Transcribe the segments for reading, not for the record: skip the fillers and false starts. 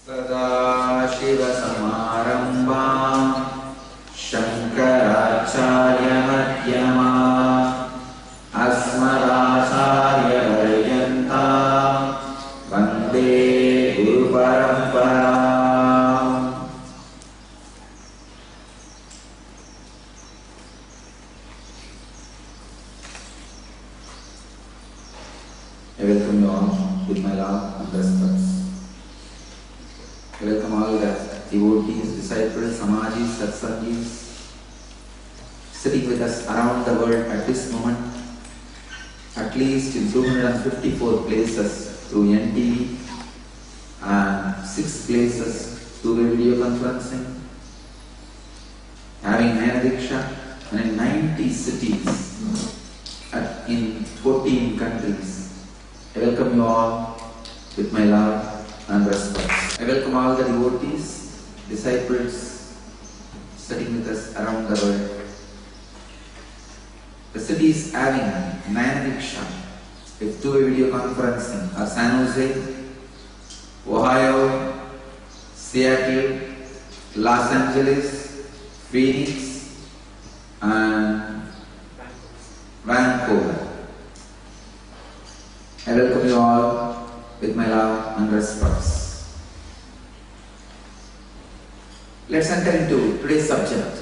सदाशिवसमारम्भां शङ्कराचार्यमध्यमाम् अस्मदाचार्यपर्यन्तां वन्दे गुरुपरम्पराम्. I welcome you all with my love and respect. I welcome all the devotees, disciples, samajis, satsangis sitting with us around the world at this moment, at least in 254 places through NTV and 6 places through video conferencing, having Nayana and in 90 cities in 14 countries. I welcome you all with my love and respect. I welcome all the devotees, disciples sitting with us around the world. The cities having Nayana with 2 video conferencing are San Jose, Ohio, Seattle, Los Angeles, Phoenix and Vancouver. I welcome you all with my love and respect. Let's enter into today's subject.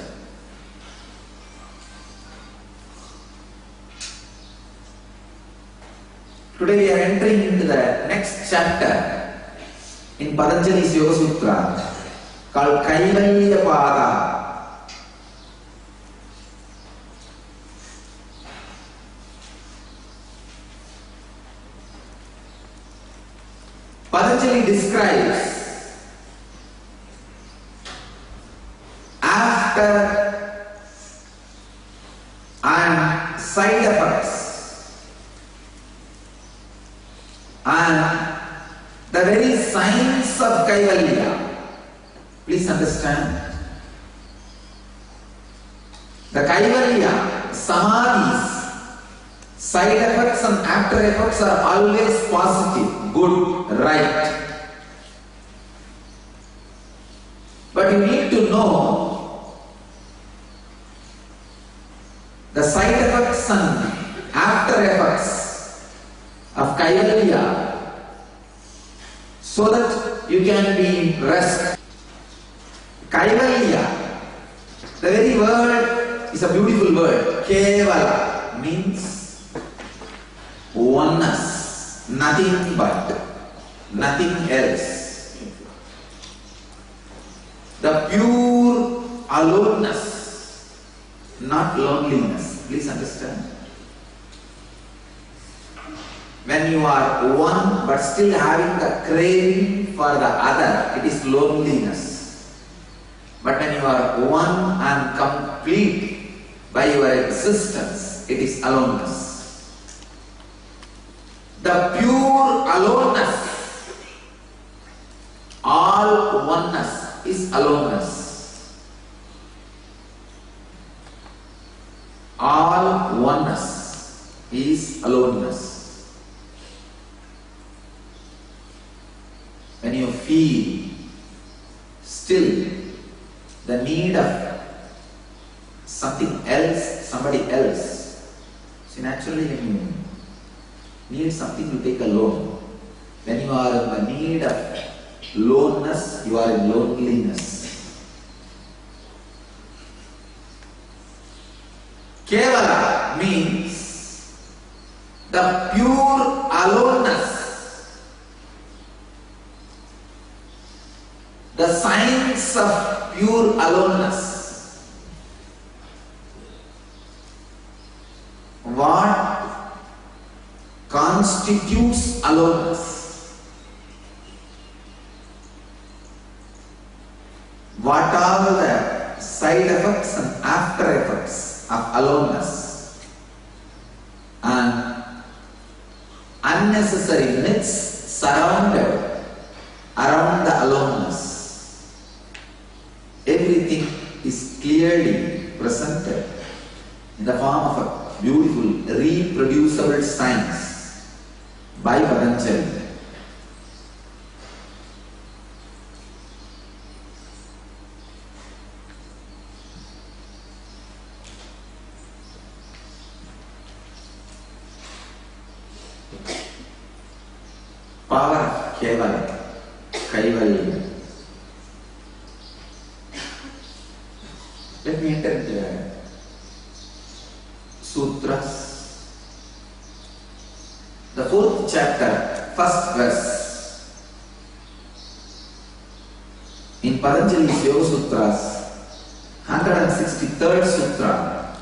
Today we are entering into the next chapter in Patanjali's Yoga Sutra called Kaivalya Pada. Patanjali describes after and side effects and the very signs of Kaivalya. Please understand. The Kaivalya, Samadhis, side effects and after effects are always positive, good, right. But you need to know the side effects and after effects of Kaivalya so that you can be in rest. Kaivalya, the very word is a beautiful word. Kevala means oneness, nothing but, nothing else. The pure aloneness, not loneliness. Please understand. When you are one but still having the craving for the other, it is loneliness. But when you are one and complete by your existence, it is aloneness. The pure aloneness, all oneness is aloneness. All oneness is aloneness. When you feel still the need of something else, somebody else, see, naturally when you need something, you take a loan. When you are in the need of loneness, you are in loneliness. Kevala means the pure aloneness. The signs of pure aloneness. What constitutes aloneness? What are the side effects and after effects of aloneness? And unnecessary myths surrounded around the aloneness. Everything is clearly presented in the form of a beautiful, reproducible science by Patanjali. Keval, Kaivalya. Let me enter into the Sutras. The 4th chapter, 1st verse. In Patanjali's Yoga Sutras, 163rd Sutra,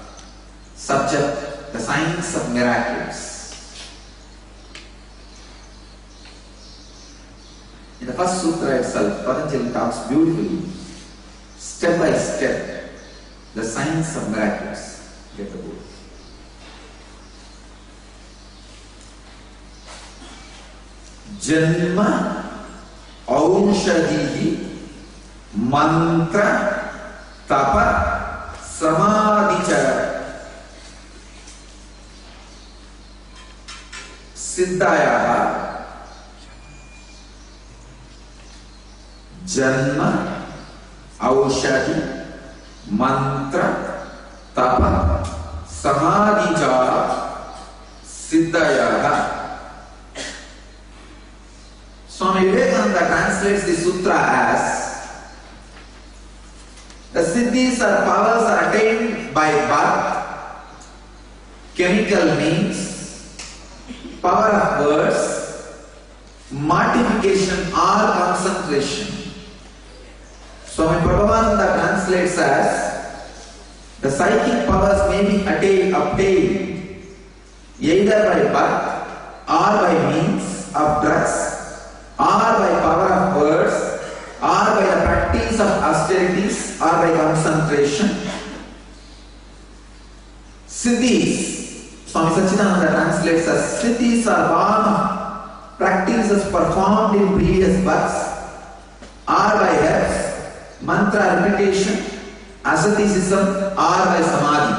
subject, the science of miracles. In the first sutra itself, Patanjali talks beautifully, step by step, the science of miracles. Get the book. Janma Aushadihi Mantra Tapa Samadhicha Siddhaya Janma Aushadi Mantra Tapa Samadhicha Siddhaya. Swami Vivekananda translates the sutra as the siddhis or powers are attained by birth, chemical means, power of words, mortification or concentration. Swami Prabhupada translates as the psychic powers may be obtained either by birth or by means of drugs, or by power of words, or by the practice of austerities, or by concentration. Siddhis, Swami Satchidananda translates as siddhis are born practices performed in previous births, or by herbs, mantra repetition, asceticism, or by samadhi.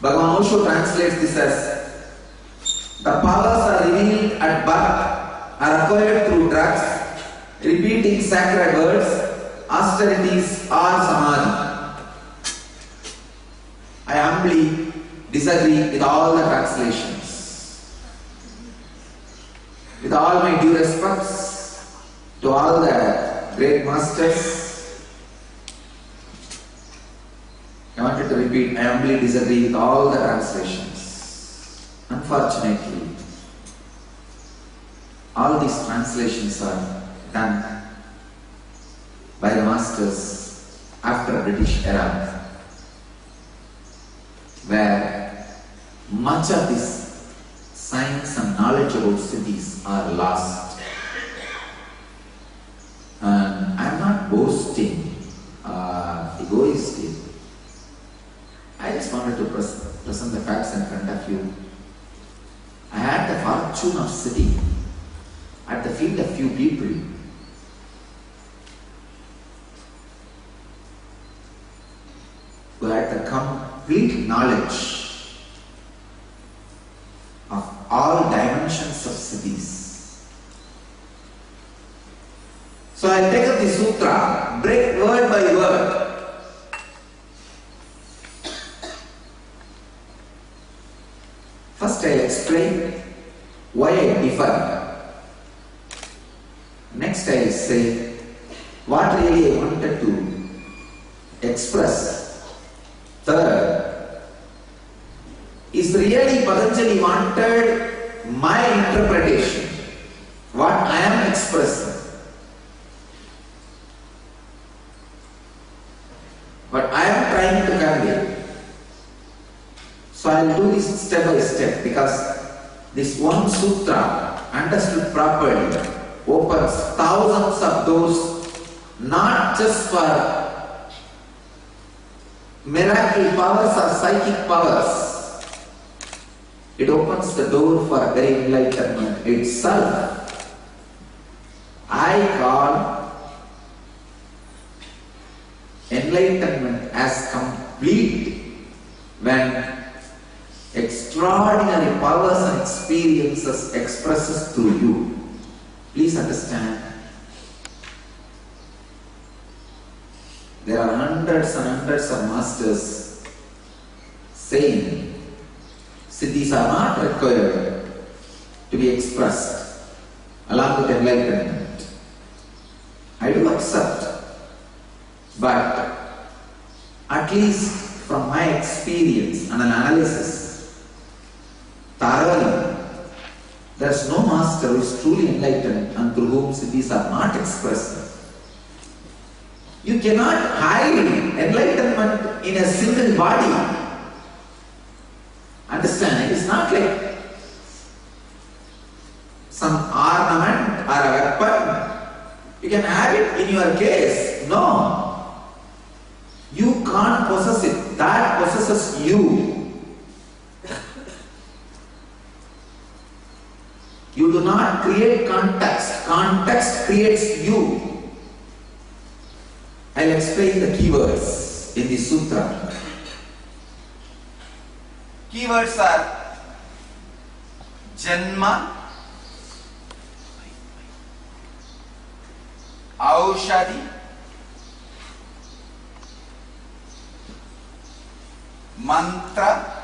Bhagavan Osho translates this as the powers are revealed at birth, are acquired through drugs, repeating sacred words, austerities or samadhi. I humbly disagree with all the translations. With all my due respects to all the great masters, I wanted to repeat, I humbly disagree with all the translations. Unfortunately, all these translations are done by the masters after British era, where much of this science and knowledge about cities are lost. And I am not boasting, egoistic. I just wanted to present the facts in front of you. I had the fortune of sitting at the feet of few people who had the complete knowledge of all dimensions of cities. So I take up the sutra, break word by word. First I explain why I differ. Next I say what really I wanted to express. Third, is really Patanjali wanted my interpretation, what I am expressing. What I am trying to convey. So I will do this step by step, because this one sutra, understood properly, opens thousands of doors, not just for miracle powers or psychic powers. It opens the door for very enlightenment itself. I call enlightenment as complete when extraordinary powers and experiences expresses through you. Please understand, there are hundreds and hundreds of masters saying siddhis are not required to be expressed. along with enlightenment. I do accept, but at least from my experience and an analysis, thoroughly, there is no master who is truly enlightened and through whom siddhis are not expressed. You cannot hide enlightenment in a single body. Understand? It is not like some ornament or a weapon. You can have it in your case. No. You can't possess it. That possesses you. You do not create context. Context creates you. I'll explain the keywords in the sutra. Keywords are Janma, Aushadhi, Mantra,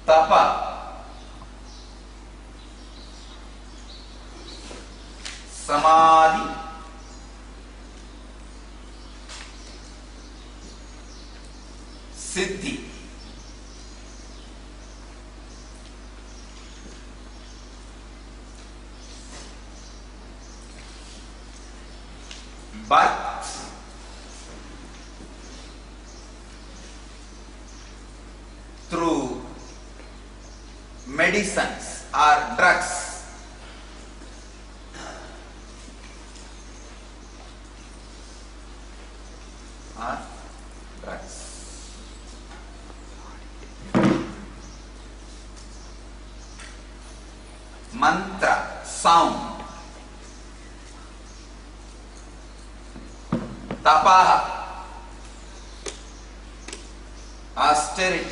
Tapa, Samadhi, Siddhi. But through medicines or drugs, mantra, sound, tapaha, austerity,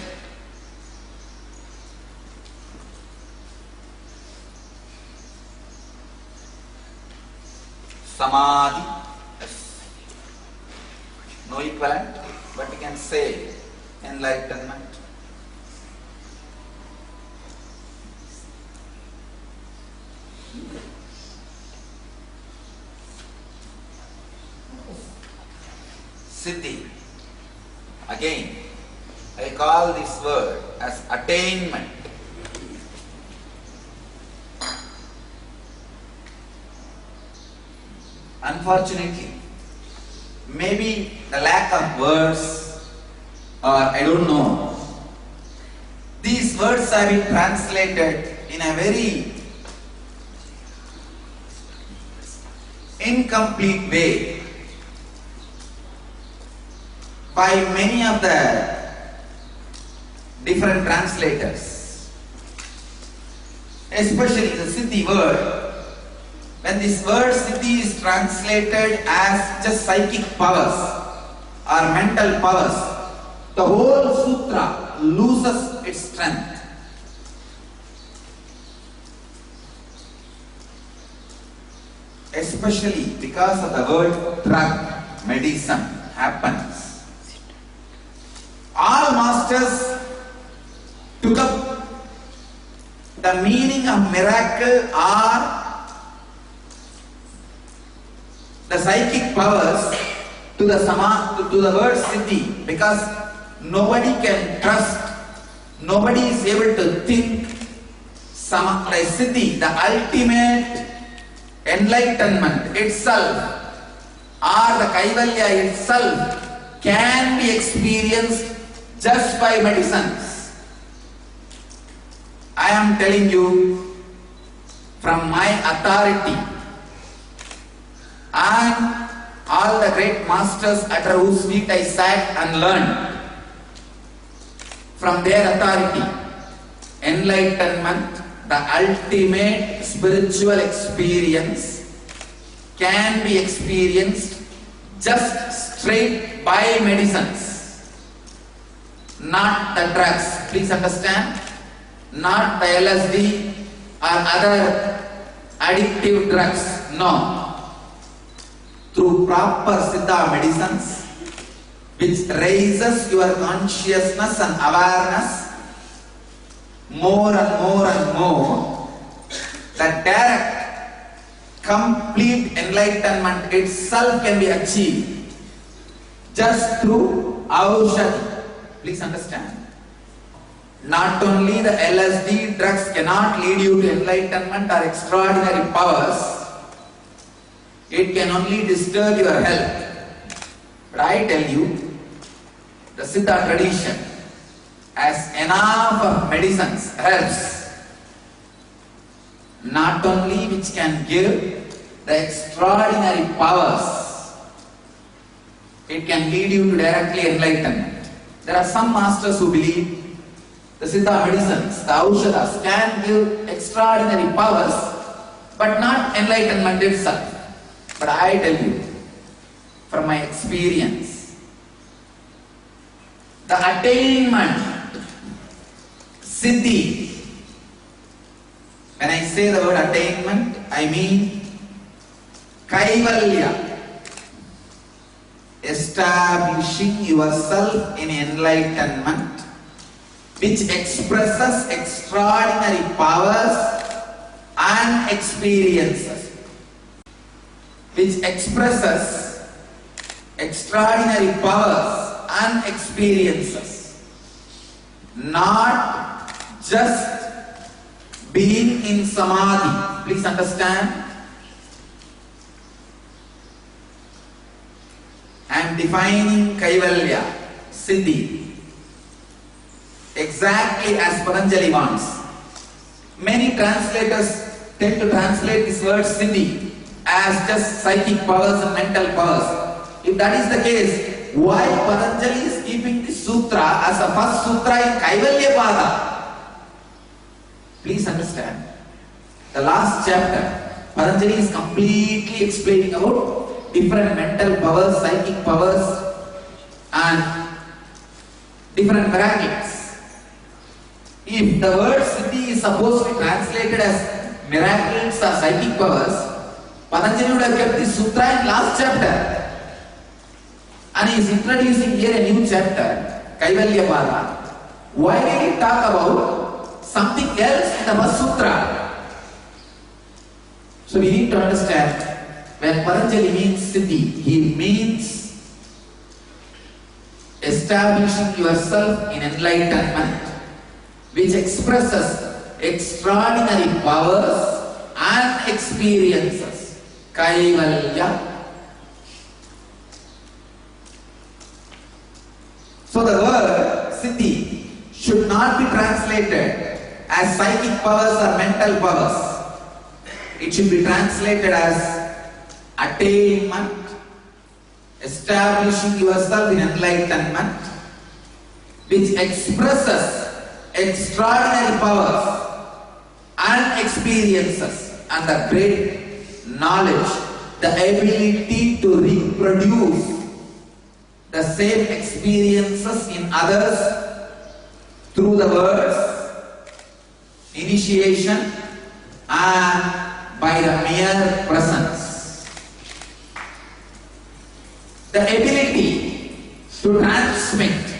samadhi, no equivalent, but you can say enlightenment. Siddhi. Again, I call this word as attainment. Unfortunately, maybe the lack of words, or I don't know, these words have been translated in a very incomplete way by many of the different translators, especially the Siddhi word. When this word Siddhi is translated as just psychic powers or mental powers, the whole sutra loses its strength. Especially because of the word drug, medicine happens. All masters took up the meaning of miracle or the psychic powers to the word Siddhi, because nobody can trust, nobody is able to think like Siddhi, the ultimate enlightenment itself or the Kaivalya itself can be experienced just by medicines. I am telling you from my authority and all the great masters at whose feet I sat and learned, from their authority, enlightenment, the ultimate spiritual experience, can be experienced just straight by medicines, not the drugs. Please understand, not the LSD or other addictive drugs, no. Through proper Siddha medicines, which raises your consciousness and awareness more and more and more, the direct, complete enlightenment itself can be achieved just through aushadhi. Please understand. Not only the LSD drugs cannot lead you to enlightenment or extraordinary powers, it can only disturb your health. But I tell you, the Siddha tradition has enough of medicines, herbs, not only which can give the extraordinary powers, it can lead you to directly enlightenment. There are some masters who believe the Siddha medicines, the Aushadas, can give extraordinary powers, but not enlightenment itself. But I tell you, from my experience, the attainment, siddhi, when I say the word attainment, I mean kaivalya, establishing yourself in enlightenment, which expresses extraordinary powers and experiences. Which expresses extraordinary powers and experiences. Not just being in samadhi. Please understand. I am defining kaivalya, siddhi, exactly as Patanjali wants. Many translators tend to translate this word siddhi as just psychic powers and mental powers. If that is the case, why Patanjali is keeping this sutra as a first sutra in Kaivalya Pada? Please understand. The last chapter, Patanjali is completely explaining about different mental powers, psychic powers and different miracles. If the word siddhi is supposed to be translated as miracles or psychic powers, Patanjali would have kept this sutra in last chapter. And he is introducing here a new chapter, Kaivalya Pada. Why did he talk about something else in the first sutra? So we need to understand, when Patanjali means siddhi, he means establishing yourself in enlightenment, which expresses extraordinary powers and experiences. Kaivalya. So the word siddhi should not be translated as psychic powers or mental powers. It should be translated as attainment, establishing yourself in enlightenment, which expresses extraordinary powers and experiences and the great knowledge, the ability to reproduce the same experiences in others through the words, initiation and by the mere presence. The ability to transmit,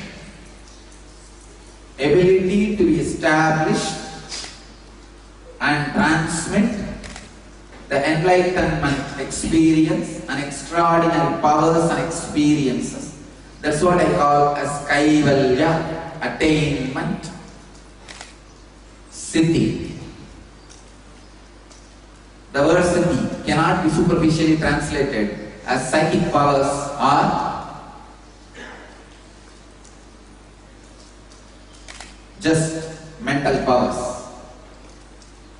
ability to be established and transmit the enlightenment experience and extraordinary powers and experiences. That's what I call as Kaivalya, attainment, siddhi. The word siddhi cannot be superficially translated as psychic powers or just mental powers.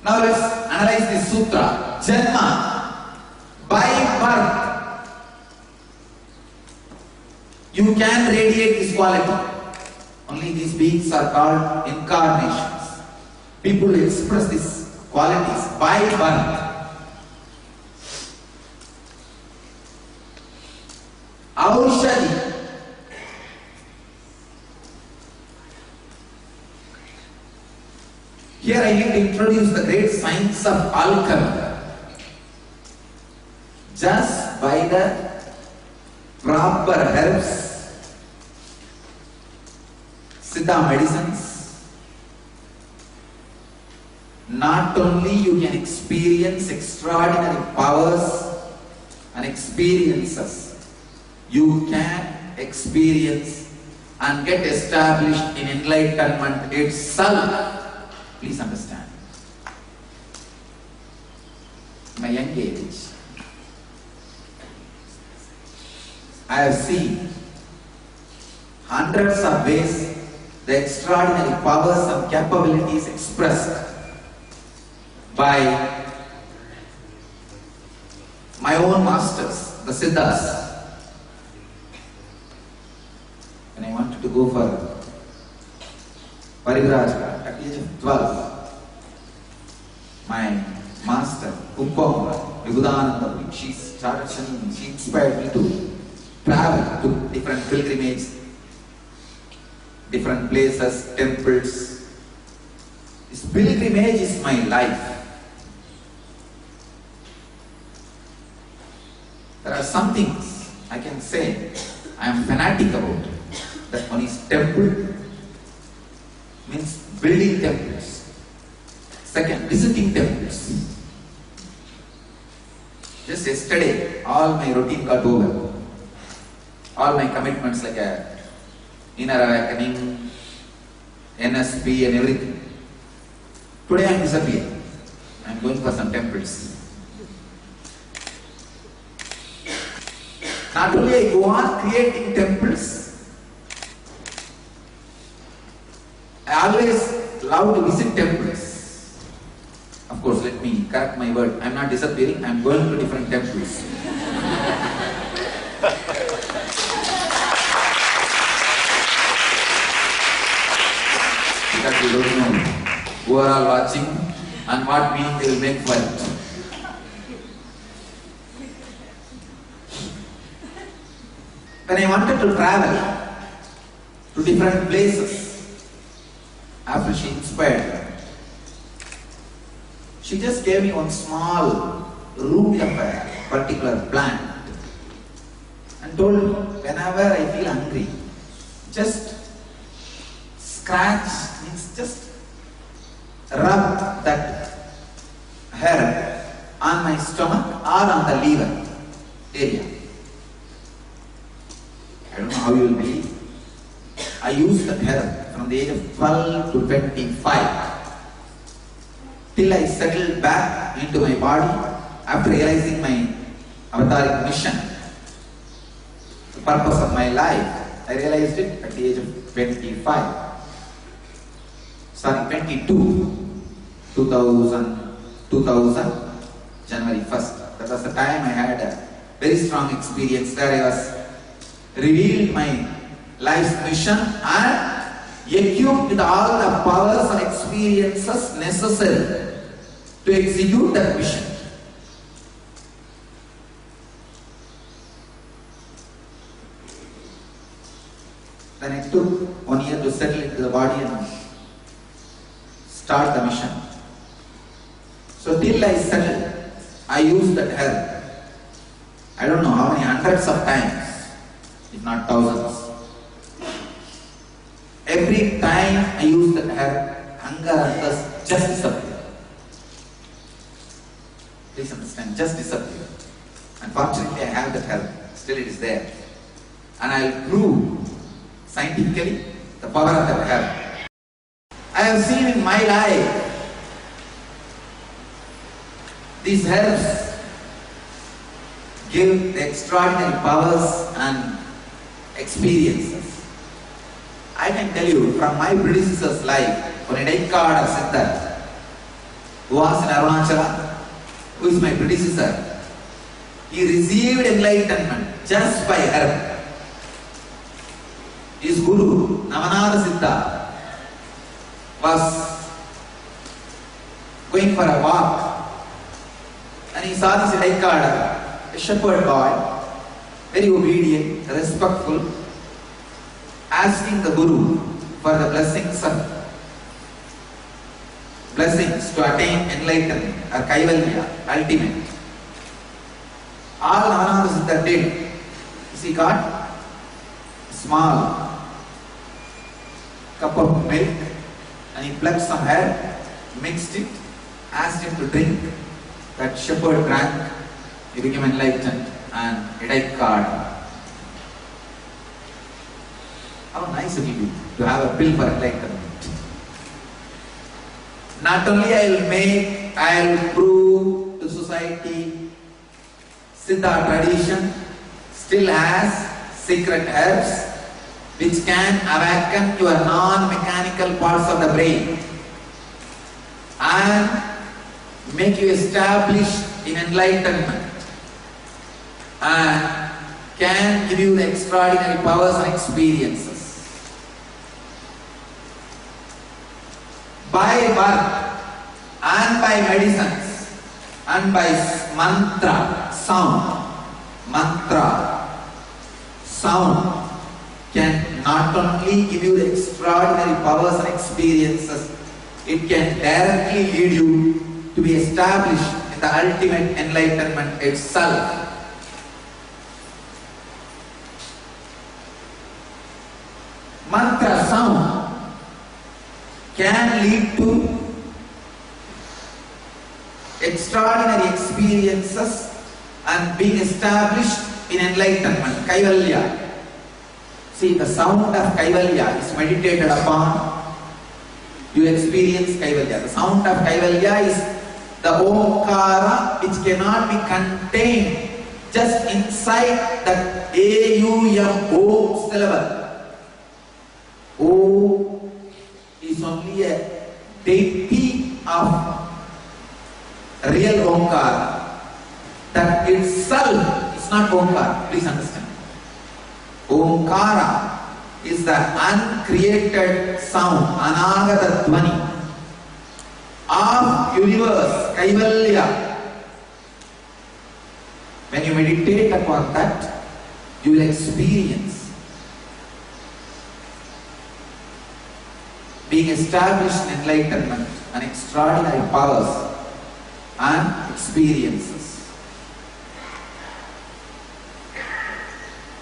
Now let's analyze this sutra. Janma, by birth, you can radiate this quality. Only these beings are called incarnations. People express these qualities by birth. Aushadhi. Here I need to introduce the great science of alchemy. Just by the proper herbs, Siddha medicines, not only you can experience extraordinary powers and experiences, you can experience and get established in enlightenment itself. Please understand. In my young age, I have seen hundreds of ways the extraordinary powers and capabilities expressed by my own masters, the Sutras. When I wanted to go for Parivrajaka at the age of 12, my master, Uppamma, Vibhudananda, she started showing me, she inspired me to travel to different pilgrimages, different places, temples. This pilgrimage is my life. There are some things I can say I am fanatic about. That one is temple, means building temples. Second, visiting temples. Just yesterday, all my routine got over. All my commitments like inner awakening, NSP and everything. Today I am disappearing. I am going for some temples. Not only I go on creating temples, I always love to visit temples. Of course, let me correct my word. I am not disappearing, I am going to different temples. Because you don't know who are all watching and what meaning they will make for it. When I wanted to travel to different places, after she inspired me, she just gave me one small root of a particular plant and told me, whenever I feel hungry, just scratch, means just rub that herb on my stomach or on the liver area. I don't know how you will believe. I used that herb from the age of 12 to 25 till I settled back into my body after realizing my avataric mission. The purpose of my life, I realized it at the age of 22, 2000, January 1st. That was the time I had a very strong experience where I was revealed my life's mission and equipped with all the powers and experiences necessary to execute that mission. Then it took 1 year to settle into the body and start the mission. So till I settled, I used that herb. I don't know how many hundreds of times, if not thousands. Every time I use that herb, hunger and thirst just disappear. Please understand, just disappear. Unfortunately, I have that herb. Still it is there. And I will prove scientifically the power of that herb. I have seen in my life these herbs give the extraordinary powers and experiences. I can tell you from my predecessor's life, for an Nithyananda Siddha, who was in Arunachala, who is my predecessor, he received enlightenment just by herb. His guru, Nithyananda Siddha, was going for a walk and he saw this Nithyananda, a shepherd boy, very obedient, respectful, asking the Guru for the blessings to attain enlightenment or Kaivalya, ultimate. All Nithyananda Siddha did is he got a small cup of milk and he plucked some herb, mixed it asked him to drink. That shepherd drank, he became enlightened and headache card. How nice it will be to have a pill for enlightenment. Not only I will prove to society, Siddha tradition still has secret herbs which can awaken your non-mechanical parts of the brain and make you established in enlightenment and can give you the extraordinary powers and experiences. By birth and by medicines and by sound can not only give you the extraordinary powers and experiences, it can directly lead you to be established in the ultimate enlightenment itself. Mantra sound can lead to extraordinary experiences and being established in enlightenment, Kaivalya. See, the sound of Kaivalya is meditated upon, you experience Kaivalya. The sound of Kaivalya is the Omkara which cannot be contained just inside that A-U-M-O syllable. O is only a deity of real Omkara. That itself is not Omkara, please understand. Omkara is the uncreated sound, Anagata Dhvani of universe, Kaivalya. When you meditate upon that, you will experience being established in enlightenment and extraordinary powers and experiences.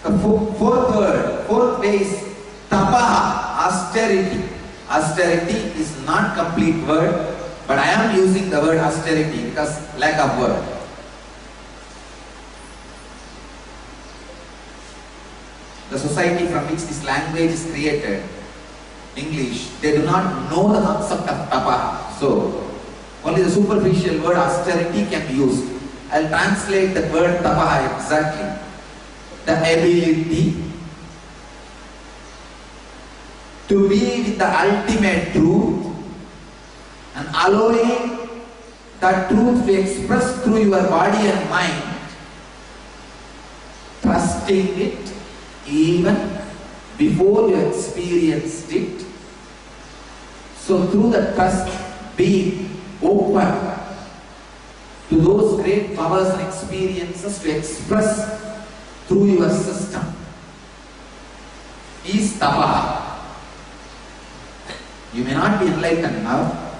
The fourth way is tapaha, austerity. Austerity is not complete word, but I am using the word austerity because lack of word. The society from which this language is created, English, they do not know the concept of tapaha. So, only the superficial word austerity can be used. I will translate the word tapaha exactly. The ability to be with the ultimate truth and allowing that truth to express through your body and mind, trusting it even before you experienced it. So through the trust, being open to those great powers and experiences to express through your system is tapaha. You may not be enlightened now,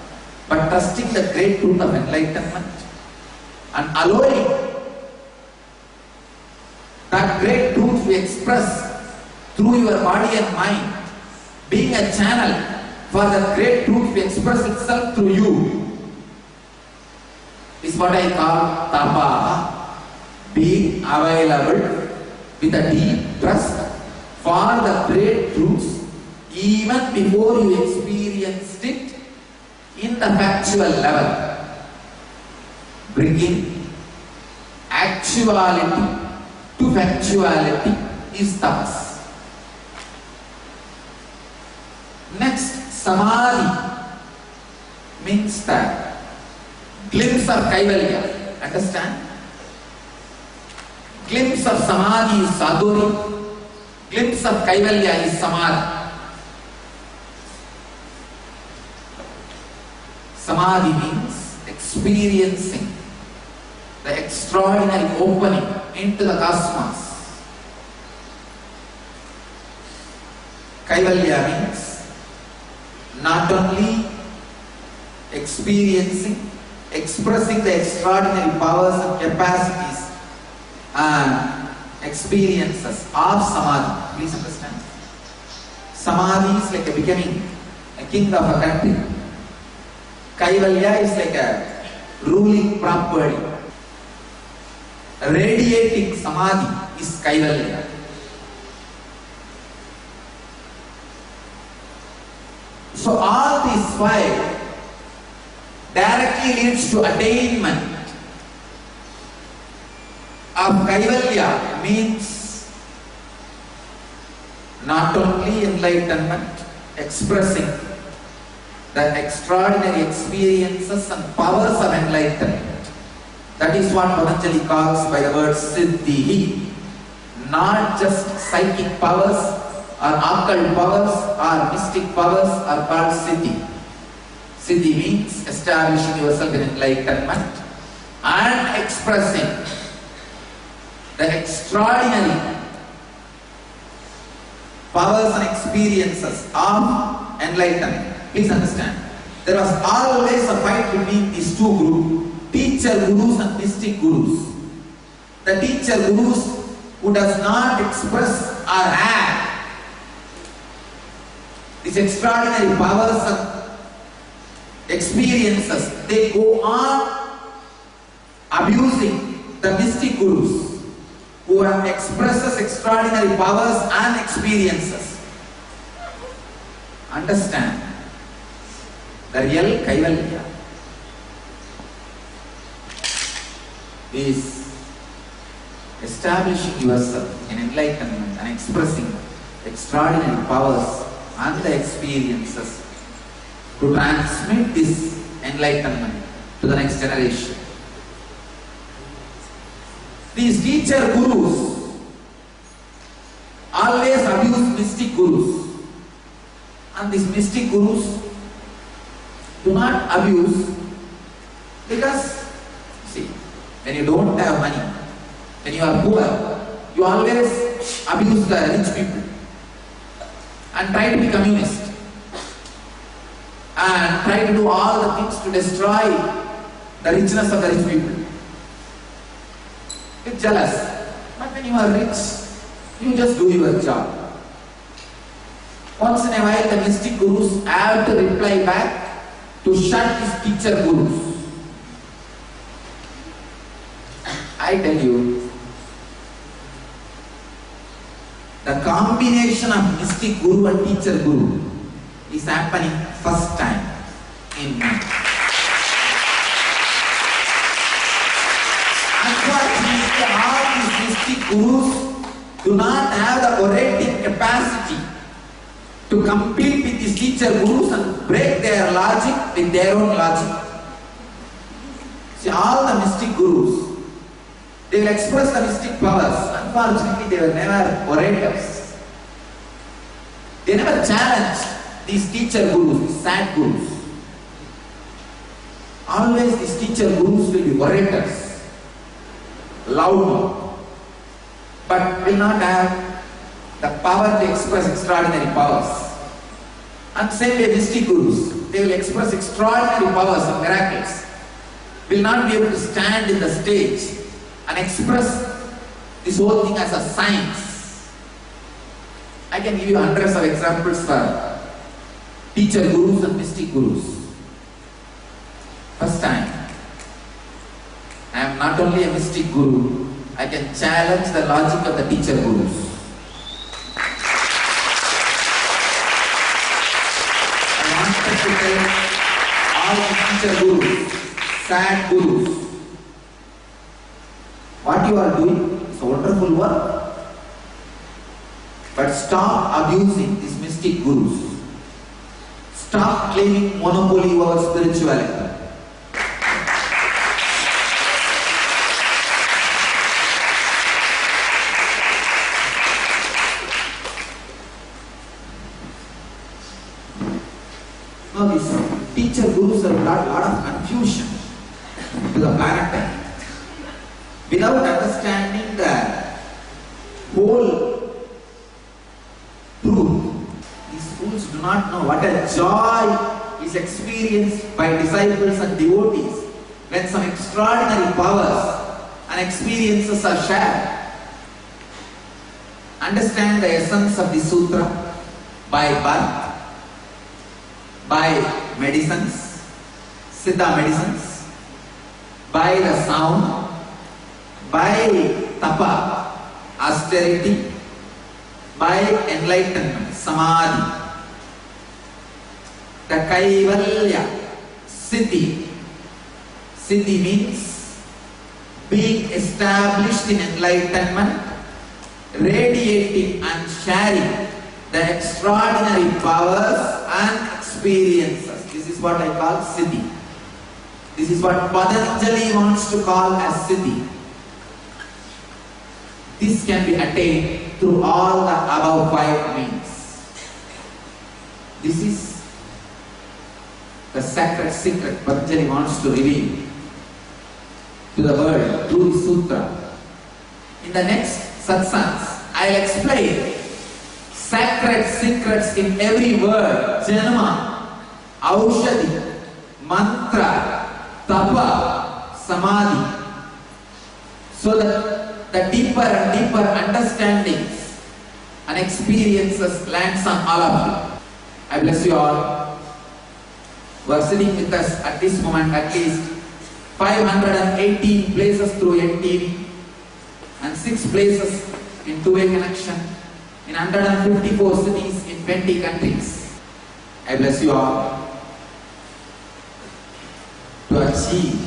but trusting the great truth of enlightenment and allowing that great truth to express through your body and mind, being a channel for the great truth to express itself through you, is what I call tapaha. Being available with a deep trust for the great truths even before you experienced it in the factual level. Bringing actuality to factuality is tapas. Next, samadhi means the glimpse of Kaivalya. Understand? Glimpse of samadhi is sadhuri. Glimpse of Kaivalya is samadhi. Samadhi means experiencing the extraordinary opening into the cosmos. Kaivalya means not only experiencing, expressing the extraordinary powers and capacities and experiences of samadhi. Please understand. Samadhi is like becoming a king of a country. Kaivalya is like ruling properly, radiating samadhi is Kaivalya. So all these five directly leads to attainment of Kaivalya, means not only enlightenment, expressing the extraordinary experiences and powers of enlightenment. That is what Patanjali calls by the word Siddhi. Not just psychic powers or occult powers or mystic powers are called Siddhi. Siddhi means establishing yourself in enlightenment and expressing the extraordinary powers and experiences of enlightenment. Please understand, there was always a fight between these two groups, teacher gurus and mystic gurus. The teacher gurus who does not express or have these extraordinary powers and experiences, they go on abusing the mystic gurus who expresses extraordinary powers and experiences. Understand, the real Kaivalya is establishing yourself in enlightenment and expressing extraordinary powers and the experiences to transmit this enlightenment to the next generation. These teacher gurus always abuse mystic gurus, and these mystic gurus do not abuse because, see, when you don't have money, when you are poor, you always abuse the rich people and try to be communist and try to do all the things to destroy the richness of the rich people. You're jealous, but when you are rich, you just do your job. Once in a while, the mystic gurus have to reply back to shut these teacher gurus. I tell you, the combination of mystic guru and teacher guru is happening first time in man. Unfortunately, all these mystic gurus do not have the orating capacity to compete with these teacher gurus and break their logic with their own logic. See, all the mystic gurus, they will express the mystic powers. Unfortunately, they were never orators. They never challenged these teacher gurus, these sad gurus. Always these teacher gurus will be orators, loud, but will not have the power to express extraordinary powers. And same way mystic gurus, they will express extraordinary powers and miracles, will not be able to stand in the stage and express this whole thing as a science. I can give you hundreds of examples for teacher gurus and mystic gurus. First time, I am not only a mystic guru, I can challenge the logic of the teacher gurus. I want to tell all the teacher gurus, sad gurus, what you are doing is a wonderful work, but stop abusing these mystic gurus. Stop claiming monopoly over spirituality. Now these teacher gurus have brought a lot of confusion to the planet. Without understanding the whole truth, these fools do not know what a joy is experienced by disciples and devotees when some extraordinary powers and experiences are shared. Understand the essence of the sutra by birth, by medicines, Siddha medicines, by the sound, by tapa, austerity, by enlightenment, samadhi. The Kaivalya, Siddhi. Siddhi means being established in enlightenment, radiating and sharing the extraordinary powers and experiences. This is what I call Siddhi. This is what Patanjali wants to call as Siddhi. This can be attained through all the above 5 means. This is the sacred secret Patanjali wants to reveal to the world through the sutra. In the next satsangs, I will explain sacred secrets in every word: janma, aushadhi, mantra, tapa, samadhi, so that the deeper and deeper understandings and experiences lands on all of you. I bless you all who are sitting with us at this moment. At least 518 places through NTV and 6 places in two-way connection in 154 cities in 20 countries. I bless you all to achieve,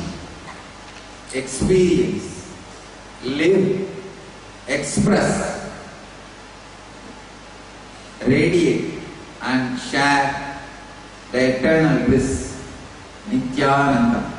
experience, live, express, radiate and share the eternal bliss, Nithyananda.